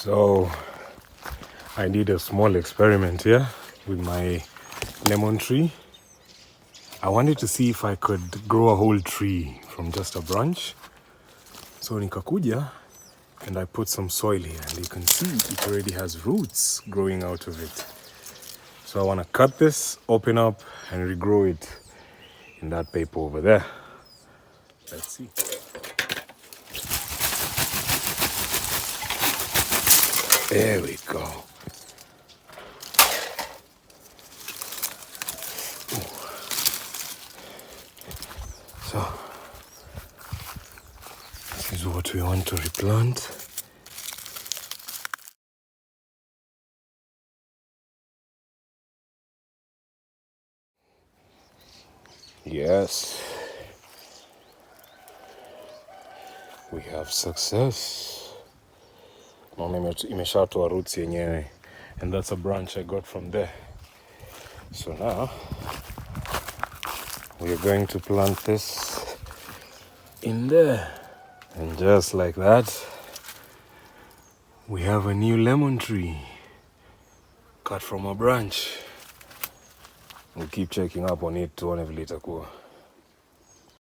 So I did a small experiment here with my lemon tree. I wanted to see if I could grow a whole tree from just a branch. So nikakuja and I put some soil here, and you can see it already has roots growing out of it. So I want to cut this, open up and regrow it in that paper over there. Let's see. There we go. So this is what we want to replant. Yes, we have success. Naona imeshatoa roots yenyewe, and that's a branch I got from there. So now we are going to plant this in there, and just like that we have a new lemon tree cut from a branch. We'll keep checking up on it tuone vile itakuwa.